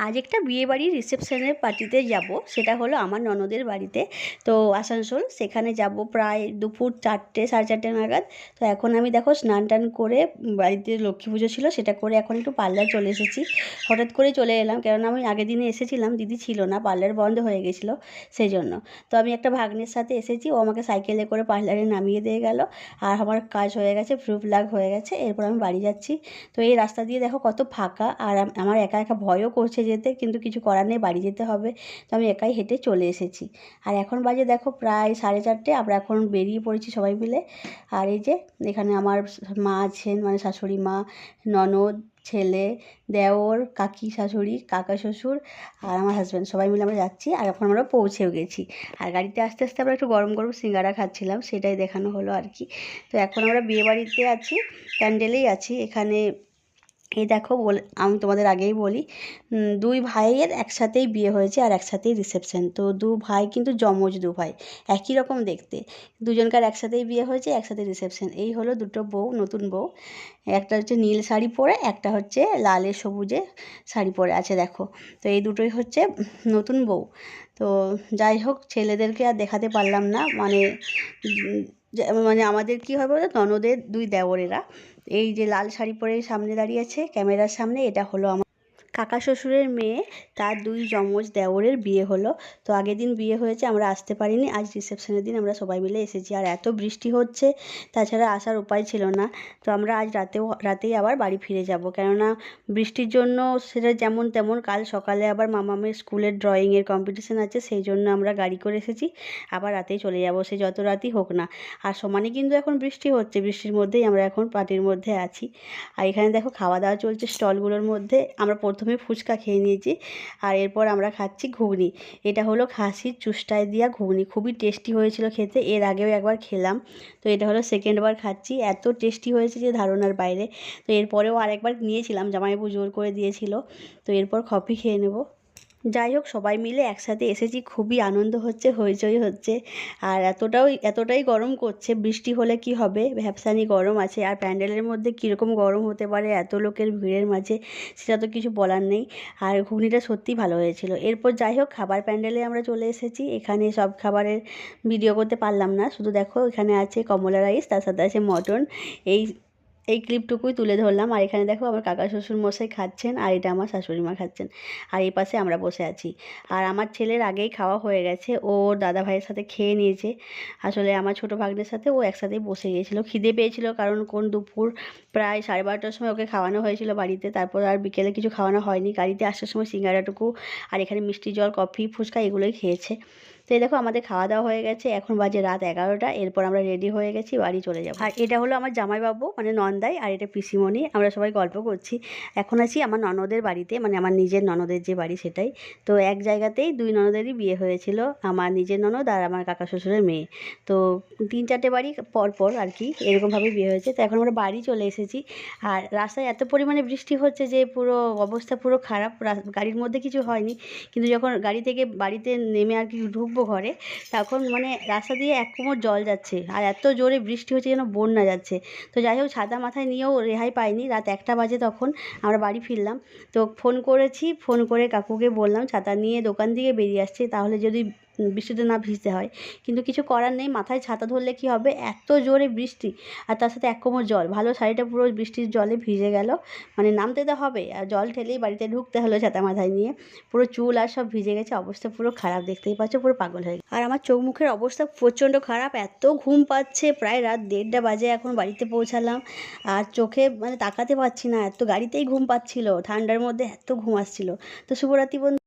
আজ একটা বিয়েবাড়ির রিসেপশনের পার্টিতে যাব, সেটা হলো আমার ননদের বাড়িতে। তো আসানসোল, সেখানে যাব প্রায় দুপুর 4টে, সাড়ে 4টে নাগাদ। তো এখন আমি দেখো স্নান টান করে বাড়িতে লক্ষ্মী পুজো ছিল সেটা করে এখন একটু পার্লার চলে এসেছি। হঠাৎ করে চলে এলাম, কেননা আমি আগের দিনে এসেছিলাম, দিদি ছিল না, পার্লার বন্ধ হয়ে গেছিলো সেই জন্য। তো আমি একটা ভাগ্নের সাথে এসেছি, ও আমাকে সাইকেলে করে পার্লারে নামিয়ে দিয়ে গেল। আর আমার কাজ হয়ে গেছে, ফ্রু প্লাগ হয়ে গেছে, এরপর আমি বাড়ি যাচ্ছি। তো এই রাস্তা দিয়ে দেখো কত ফাঁকা, আর আমার একা একা ভয়ও করছে যেতে, কিন্তু কিছু করার নেই, বাড়ি যেতে হবে। তো আমি একাই হেঁটে চলে এসেছি। আর এখন বাজে দেখো প্রায় 4:30। আমরা এখন বেরিয়ে পড়েছি সবাই মিলে। আর এই যে এখানে আমার মা আছেন, মানে শাশুড়ি মা, ননদ, ছেলে, দেওর, কাকি শাশুড়ি, কাকা শ্বশুর, আর আমার হাজব্যান্ড, সবাই মিলে আমরা যাচ্ছি। আর এখন আমরা পৌঁছেও গেছি। আর গাড়িতে আস্তে আস্তে আমরা একটু গরম গরম সিঙ্গারা খাচ্ছিলাম, সেটাই দেখানো হলো আর কি। তো এখন আমরা বিয়েবাড়িতে আছি, প্যান্ডেলেই আছি এখানে। এই দেখো আমি তোমাদের আগেই বলি, দুই ভাইয়ের একসাথেই বিয়ে হয়েছে আর একসাথেই রিসেপশন। তো দু ভাই কিন্তু যমজ দু ভাই, একই রকম দেখতে, দুজনকার একসাথেই বিয়ে হয়েছে, একসাথে রিসেপশন। এই হলো দুটো বউ, নতুন বউ। একটা হচ্ছে নীল শাড়ি পরে, একটা হচ্ছে লালে সবুজে শাড়ি পরে আছে দেখো। তো এই দুটোই হচ্ছে নতুন বউ। তো যাই হোক, ছেলেদেরকে আর দেখাতে পারলাম না, মানে মানে আমাদের কী হবে বলো, ননদের দুই দেওরেরা। এই যে লাল শাড়ি পরে সামনে দাঁড়িয়ে আছে ক্যামেরার সামনে, এটা হলো আমার কাকা শ্বশুরের মেয়ে, তার দুই যমজ দেওরের বিয়ে হলো। তো আগের দিন বিয়ে হয়েছে, আমরা আসতে পারিনি, আজ রিসেপশনের দিন আমরা সবাই মিলে এসেছি। আর এত বৃষ্টি হচ্ছে, তাছাড়া আসার উপায় ছিল না। তো আমরা আজ রাতেই আবার বাড়ি ফিরে যাব, কেননা বৃষ্টির জন্য সেটা যেমন তেমন, কাল সকালে আবার মামামের স্কুলের ড্রয়িংয়ের কম্পিটিশান আছে, সেই জন্য আমরা গাড়ি করে এসেছি। আবার রাতেই চলে যাব, সে যত রাতই হোক না। আর সমানে কিন্তু এখন বৃষ্টি হচ্ছে, বৃষ্টির মধ্যেই আমরা এখন পার্টির মধ্যে আছি। আর এখানে দেখো খাওয়া দাওয়া চলছে স্টলগুলোর মধ্যে। আমরা প্রথমে ফুচকা খেয়ে নিয়েছি, আর এরপর আমরা খাচ্ছি ঘুগনি। এটা হলো খাসির চুষ্টায় দেওয়া ঘুগনি, খুবই টেস্টি হয়েছিল খেতে, এর আগেও একবার খেলাম। তো এটা হলো সেকেন্ডবার খাচ্ছি, এত টেস্টি হয়েছে যে ধারণার বাইরে। তো এরপরেও আরেকবার নিয়েছিলাম, জামাইবাবু জোর করে দিয়েছিল। তো এরপর কফি খেয়ে নেব। যাই হোক, সবাই মিলে একসাথে এসেছি, খুবই আনন্দ হচ্ছে, হইচই হচ্ছে। আর এতটাই গরম করছে, বৃষ্টি হলে কি হবে, ভ্যাপসানি গরম আছে। আর প্যান্ডেলের মধ্যে কীরকম গরম হতে পারে এত লোকের ভিড়ের মাঝে, সেটা তো কিছু বলার নেই। আর ঘুগনিটা সত্যিই ভালো হয়েছিল। এরপর যাই হোক, খাবার প্যান্ডেলে আমরা চলে এসেছি। এখানে সব খাবারের ভিডিও করতে পারলাম না, শুধু দেখো এখানে আছে কমলা রাইস, তার সাথে আছে মটন। এই এই ক্লিপটুকুই তুলে ধরলাম। আর এখানে দেখো আমার কাকা শ্বশুর মশাই খাচ্ছেন, আর এটা আমার শাশুড়ি মা খাচ্ছেন। আর এই পাশে আমরা বসে আছি। আর আমার ছেলের আগেই খাওয়া হয়ে গেছে, ওর দাদা ভাইয়ের সাথে খেয়ে নিয়েছে। আসলে আমার ছোটো ভাগ্নের সাথে ও একসাথেই বসে গিয়েছিলো, খিদে পেয়েছিল, কারণ দুপুর প্রায় 12:30টার সময় ওকে খাওয়ানো হয়েছিল বাড়িতে। তারপর আর বিকেলে কিছু খাওয়ানো হয়নি, গাড়িতে আসার সময় সিঙ্গারাটুকু আর এখানে মিষ্টি জল, কফি, ফুচকা এগুলোই খেয়েছে। তো এই দেখো আমাদের খাওয়া দাওয়া হয়ে গেছে, এখন বাজে রাত 11টা। এরপর আমরা রেডি হয়ে গেছি, বাড়ি চলে যাব। আর এটা হলো আমার জামাইবাবু, মানে নন্দাই, আর এটা পিসিমণি। আমরা সবাই গল্প করছি। এখন আছি আমার ননদের বাড়িতে, মানে আমার নিজের ননদের যে বাড়ি সেটাই। তো এক জায়গাতেই দুই ননদেরই বিয়ে হয়েছিল, আমার নিজের ননদ আর আমার কাকা শ্বশুরের মেয়ে। তো 3-4টে বাড়ি পর পর আর কি এরকমভাবে বিয়ে হয়েছে। তো এখন আমরা বাড়ি চলে এসেছি। আর রাস্তায় এত পরিমাণে বৃষ্টি হচ্ছে যে পুরো অবস্থা পুরো খারাপ, গাড়ির মধ্যে কিছু হয়নি, কিন্তু যখন গাড়ি থেকে বাড়িতে নেমে আর কি ঢুকবো ঘরে, তখন মানে রাস্তা দিয়ে এক কোমর জল যাচ্ছে, আর এত জোরে বৃষ্টি হচ্ছে যেন বন্যা যাচ্ছে। তো যাই হোক, ছাতা মাথায় নিয়েও রেহাই পাইনি। রাত 1টা বাজে তখন আমরা বাড়ি ফিরলাম। তো ফোন করেছি, ফোন করে কাকুকে বললাম ছাতা নিয়ে দোকান থেকে বেরিয়ে আসছে, তাহলে যদি বৃষ্টিতে না ভিজতে হয়। কিন্তু কিছু করার নেই, মাথায় ছাতা ধরলে কি হবে, এত জোরে বৃষ্টি, আর তার সাথে এক কোমর জল। ভালো শাড়িটা পুরো বৃষ্টির জলে ভিজে গেল, মানে নামতে তো হবে, আর জল ঠেলেই বাড়িতে ঢুকতে হলো ছাতা মাথায় নিয়ে। পুরো চুল আর সব ভিজে গেছে, অবস্থা পুরো খারাপ, দেখতেই পাচ্ছ, পুরো পাগল হয়ে গেছে। আর আমার চোখ মুখের অবস্থা প্রচণ্ড খারাপ, এত ঘুম পাচ্ছে, প্রায় রাত 1:30 বাজে এখন বাড়িতে পৌঁছালাম। আর চোখে মানে তাকাতে পারছি না, এত গাড়িতেই ঘুম পাচ্ছিল, ঠান্ডার মধ্যে এত ঘুম আসছিল। তো শুভরাত্রি বন্ধু।